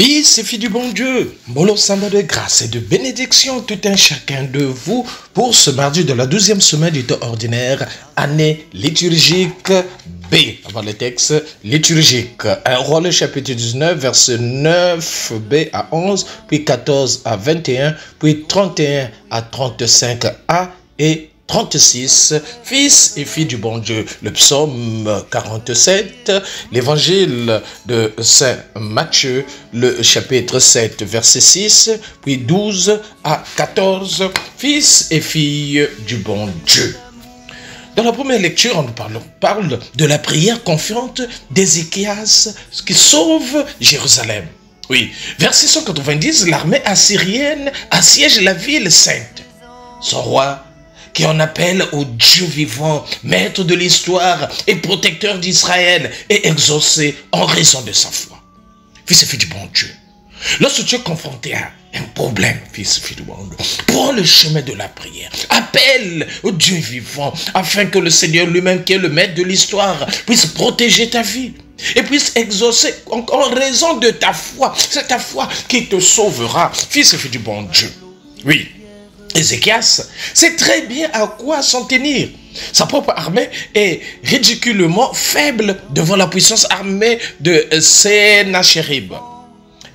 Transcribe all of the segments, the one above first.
Fils et filles du bon Dieu, Molo Samba de grâce et de bénédiction tout un chacun de vous pour ce mardi de la 12e semaine du temps ordinaire, année liturgique B. Avant le texte liturgique, 1 Roi le chapitre 19, verset 9b à 11, puis 14 à 21, puis 31 à 35a et 36, fils et filles du bon Dieu, le psaume 47, l'évangile de Saint Matthieu, le chapitre 7, verset 6, puis 12 à 14, fils et filles du bon Dieu. Dans la première lecture, on parle de la prière confiante d'Ézéchias qui sauve Jérusalem. Oui, verset 190, l'armée assyrienne assiège la ville sainte. Son roi, qui en appelle au Dieu vivant, maître de l'histoire et protecteur d'Israël, est exaucé en raison de sa foi. Fils et fille du bon Dieu, lorsque tu es confronté à un problème, fils et fille du bon Dieu, prends le chemin de la prière. Appelle au Dieu vivant, afin que le Seigneur lui-même, qui est le maître de l'histoire, puisse protéger ta vie et puisse exaucer en raison de ta foi. C'est ta foi qui te sauvera, fils et fille du bon Dieu. Oui. Ézéchias sait très bien à quoi s'en tenir. Sa propre armée est ridiculement faible devant la puissance armée de Sennachérib.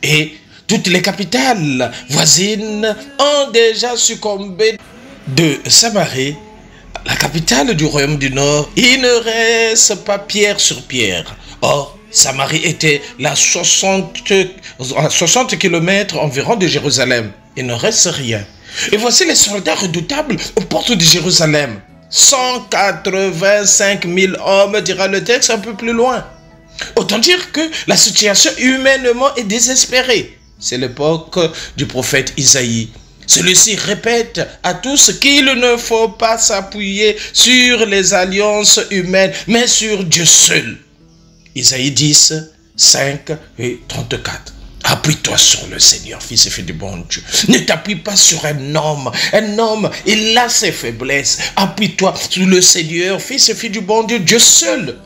Et toutes les capitales voisines ont déjà succombé. De Samarie, la capitale du royaume du Nord, il ne reste pas pierre sur pierre. Or, Samarie était à 60 km environ de Jérusalem. Il ne reste rien. Et voici les soldats redoutables aux portes de Jérusalem. 185 000 hommes, dira le texte un peu plus loin. Autant dire que la situation humainement est désespérée. C'est l'époque du prophète Isaïe. Celui-ci répète à tous qu'il ne faut pas s'appuyer sur les alliances humaines, mais sur Dieu seul. Isaïe 10, 5 et 34. Appuie-toi sur le Seigneur, fils et fille du bon Dieu. Ne t'appuie pas sur un homme. Un homme, il a ses faiblesses. Appuie-toi sur le Seigneur, fils et fille du bon Dieu, Dieu seul.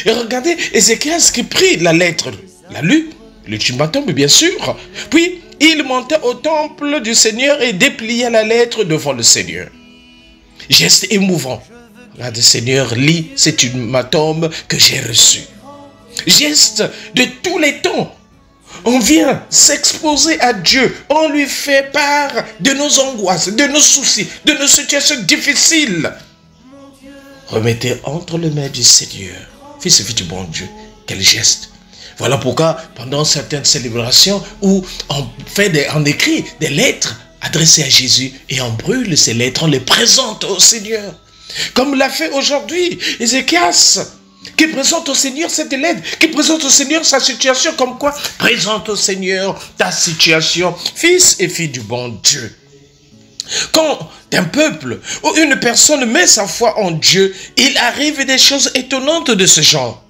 Et regardez, Ézéchias qui prit la lettre, l'a lu, l'ultimatum bien sûr. Puis, il monta au temple du Seigneur et déplia la lettre devant le Seigneur. Geste émouvant. Regarde, Seigneur, lis cet ultimatum que j'ai reçu. Geste de tous les temps. On vient s'exposer à Dieu, on lui fait part de nos angoisses, de nos soucis, de nos situations difficiles. Remettez entre les mains du Seigneur, fils et fille du bon Dieu, quel geste. Voilà pourquoi, pendant certaines célébrations où on écrit des lettres adressées à Jésus et on brûle ces lettres, on les présente au Seigneur. Comme l'a fait aujourd'hui Ézéchias, qui présente au Seigneur cette lettre, qui présente au Seigneur sa situation, comme quoi présente au Seigneur ta situation, fils et fille du bon Dieu. Quand un peuple ou une personne met sa foi en Dieu, il arrive des choses étonnantes de ce genre.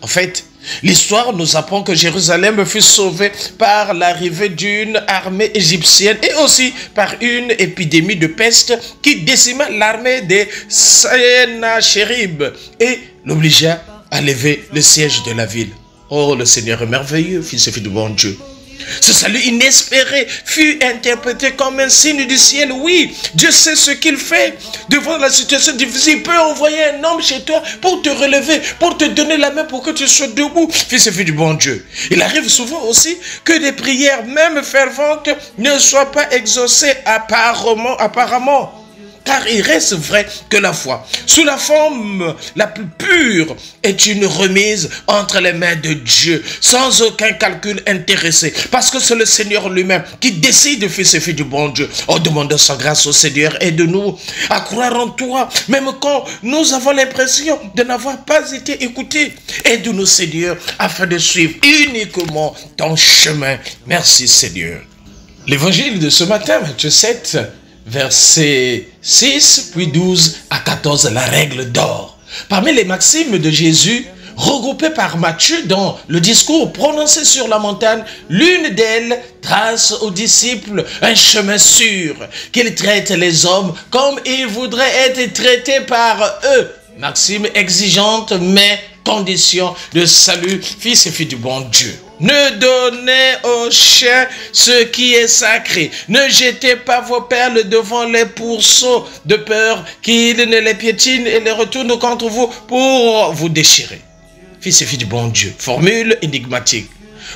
En fait, l'histoire nous apprend que Jérusalem fut sauvée par l'arrivée d'une armée égyptienne et aussi par une épidémie de peste qui décima l'armée des Sennachérib et l'obligea à lever le siège de la ville. Oh, le Seigneur est merveilleux, fils et filles du bon Dieu. Ce salut inespéré fut interprété comme un signe du ciel. Oui, Dieu sait ce qu'il fait. Devant la situation difficile, il peut envoyer un homme chez toi pour te relever, pour te donner la main pour que tu sois debout, fils et filles du bon Dieu. Il arrive souvent aussi que des prières, même ferventes, ne soient pas exaucées apparemment. Car il reste vrai que la foi, sous la forme la plus pure, est une remise entre les mains de Dieu, sans aucun calcul intéressé. Parce que c'est le Seigneur lui-même qui décide, fils et filles du bon Dieu. En demandant sa grâce au Seigneur, aide-nous à croire en toi, même quand nous avons l'impression de n'avoir pas été écoutés. Aide-nous, Seigneur, afin de suivre uniquement ton chemin. Merci, Seigneur. L'évangile de ce matin, Matthieu 7, Versets 6, puis 12 à 14, la règle d'or. Parmi les maximes de Jésus, regroupées par Matthieu dans le discours prononcé sur la montagne, l'une d'elles trace aux disciples un chemin sûr, qu'ils traitent les hommes comme ils voudraient être traités par eux. Maxime exigeante, mais condition de salut, fils et filles du bon Dieu. Ne donnez aux chiens ce qui est sacré. Ne jetez pas vos perles devant les pourceaux de peur qu'ils ne les piétinent et les retournent contre vous pour vous déchirer. Fils et filles du bon Dieu, formule énigmatique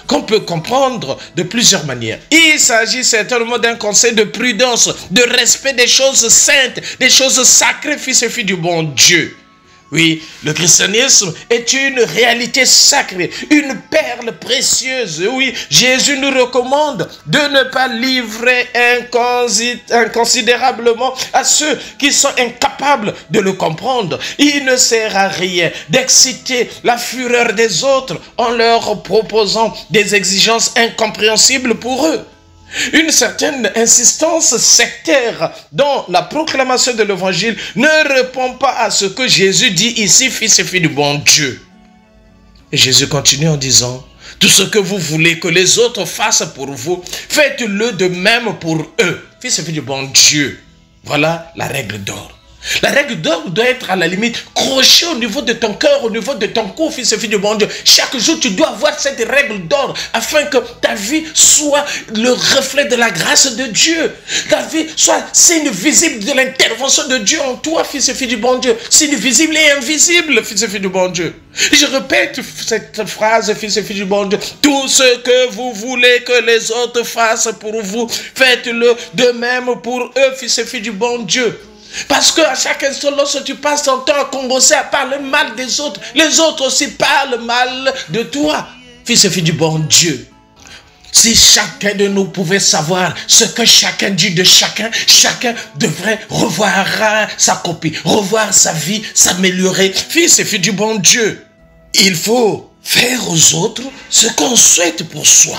qu'on peut comprendre de plusieurs manières. Il s'agit certainement d'un conseil de prudence, de respect des choses saintes, des choses sacrées, fils et filles du bon Dieu. Oui, le christianisme est une réalité sacrée, une perle précieuse. Oui, Jésus nous recommande de ne pas livrer inconsidérablement à ceux qui sont incapables de le comprendre. Il ne sert à rien d'exciter la fureur des autres en leur proposant des exigences incompréhensibles pour eux. Une certaine insistance sectaire dans la proclamation de l'évangile ne répond pas à ce que Jésus dit ici, fils et filles du bon Dieu. Et Jésus continue en disant, tout ce que vous voulez que les autres fassent pour vous, faites-le de même pour eux, fils et filles du bon Dieu. Voilà la règle d'or. La règle d'or doit être à la limite crochée au niveau de ton cœur, au niveau de ton cou, fils et fille du bon Dieu. Chaque jour, tu dois avoir cette règle d'or afin que ta vie soit le reflet de la grâce de Dieu. Ta vie soit signe visible de l'intervention de Dieu en toi, fils et fille du bon Dieu. Signe visible et invisible, fils et fille du bon Dieu. Je répète cette phrase, fils et filles du bon Dieu. Tout ce que vous voulez que les autres fassent pour vous, faites-le de même pour eux, fils et filles du bon Dieu. Parce qu'à chaque instant, lorsque tu passes ton temps à congosser, à parler mal des autres, les autres aussi parlent mal de toi, fils et filles du bon Dieu. Si chacun de nous pouvait savoir ce que chacun dit de chacun, chacun devrait revoir sa copie, revoir sa vie, s'améliorer. Fils et filles du bon Dieu, il faut faire aux autres ce qu'on souhaite pour soi.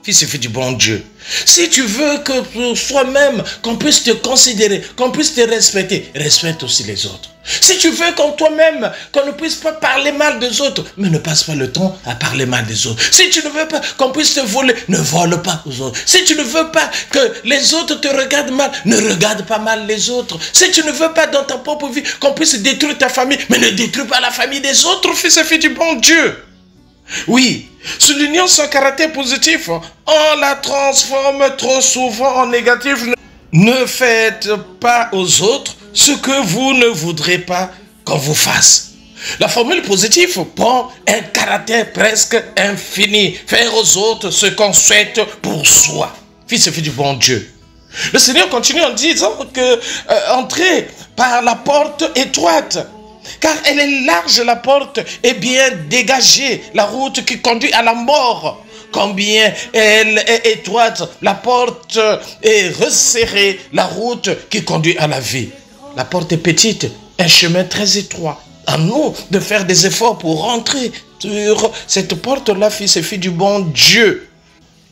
Fils et filles du bon Dieu. Si tu veux que pour soi-même, qu'on puisse te considérer, qu'on puisse te respecter, respecte aussi les autres. Si tu veux qu'en toi-même, qu'on ne puisse pas parler mal des autres, mais ne passe pas le temps à parler mal des autres. Si tu ne veux pas qu'on puisse te voler, ne vole pas aux autres. Si tu ne veux pas que les autres te regardent mal, ne regarde pas mal les autres. Si tu ne veux pas dans ta propre vie qu'on puisse détruire ta famille, mais ne détruis pas la famille des autres, fils et filles du bon Dieu. Oui, soulignons son caractère positif, on la transforme trop souvent en négatif. Ne faites pas aux autres ce que vous ne voudrez pas qu'on vous fasse. La formule positive prend un caractère presque infini. Faire aux autres ce qu'on souhaite pour soi. Fils et filles du bon Dieu. Le Seigneur continue en disant que entrez par la porte étroite. Car elle est large la porte et bien dégagée la route qui conduit à la mort. Combien elle est étroite la porte est resserrée la route qui conduit à la vie. La porte est petite, un chemin très étroit. À nous de faire des efforts pour rentrer sur cette porte-là, fils et filles du bon Dieu.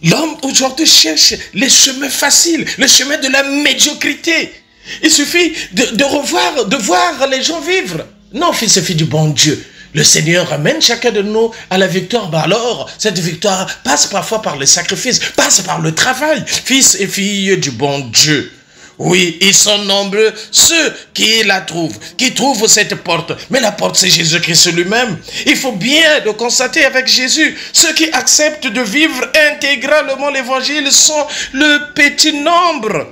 L'homme aujourd'hui cherche les chemins faciles, le chemin de la médiocrité. Il suffit de voir les gens vivre. Non, fils et filles du bon Dieu. Le Seigneur amène chacun de nous à la victoire. Ben alors, cette victoire passe parfois par le sacrifice, passe par le travail. Fils et filles du bon Dieu. Oui, ils sont nombreux, ceux qui la trouvent, qui trouvent cette porte. Mais la porte, c'est Jésus-Christ lui-même. Il faut bien le constater avec Jésus. Ceux qui acceptent de vivre intégralement l'évangile sont le petit nombre.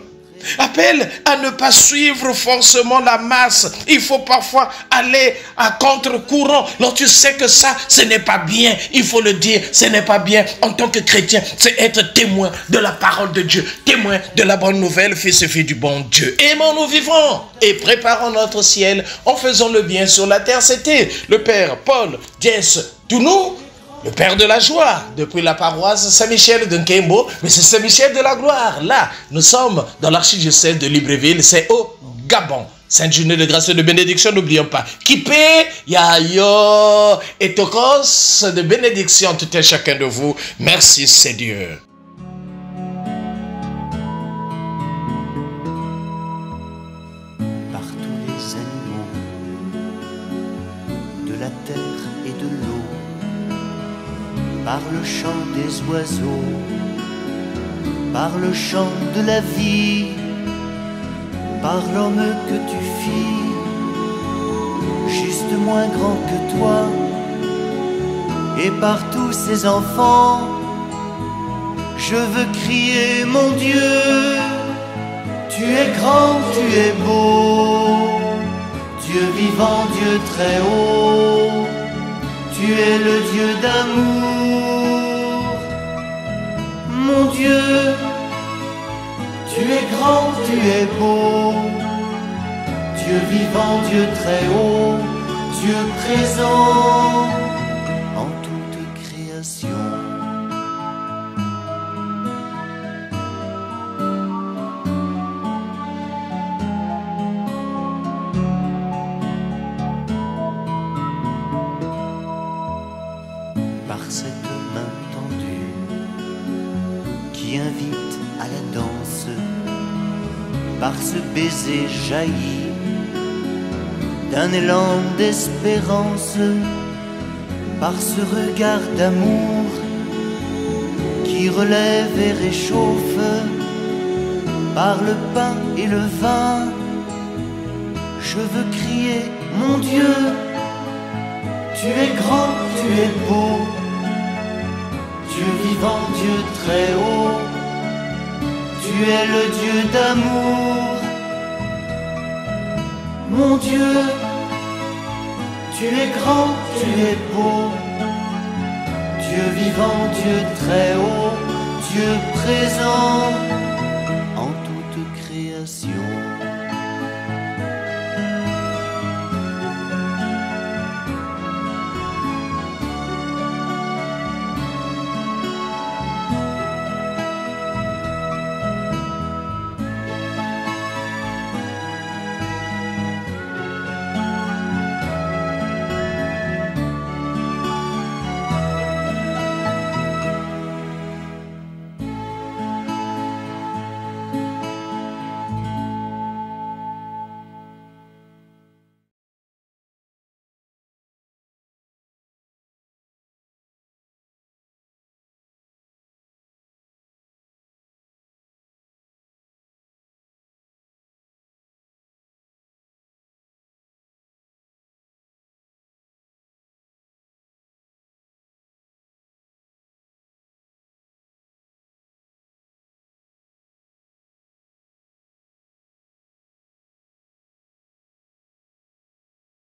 Appelle à ne pas suivre forcément la masse. Il faut parfois aller à contre-courant. Lorsque tu sais que ça, ce n'est pas bien, il faut le dire, ce n'est pas bien. En tant que chrétien, c'est être témoin de la parole de Dieu, témoin de la bonne nouvelle, fils et filles du bon Dieu. Aimons-nous vivants et préparons notre ciel en faisant le bien sur la terre. C'était le Père Paul Jess Tounou, le Père de la joie, depuis la paroisse Saint-Michel de Nkembo, mais c'est Saint-Michel de la gloire. Là, nous sommes dans l'archidiocèse de Libreville, c'est au Gabon. Sainte journée de grâce et de bénédiction, n'oublions pas. Kipé, Yayo et Tokos de bénédiction, tout un chacun de vous. Merci, c'est Dieu. Par tous les animaux de la terre et de l'eau, par le chant des oiseaux, par le chant de la vie, par l'homme que tu fis, juste moins grand que toi, et par tous ces enfants Je veux crier mon Dieu, tu es grand, tu es beau, Dieu vivant, Dieu très haut, tu es le Dieu d'amour. Mon Dieu, tu es grand, tu es beau, Dieu vivant, Dieu très haut, Dieu présent en toute création. Par cette main tendue qui invite à la danse, par ce baiser jailli d'un élan d'espérance, par ce regard d'amour qui relève et réchauffe, par le pain et le vin, je veux crier mon Dieu, tu es grand, tu es beau, Dieu vivant, Dieu très haut, tu es le Dieu d'amour. Mon Dieu, tu es grand, tu es beau, Dieu vivant, Dieu très haut, Dieu présent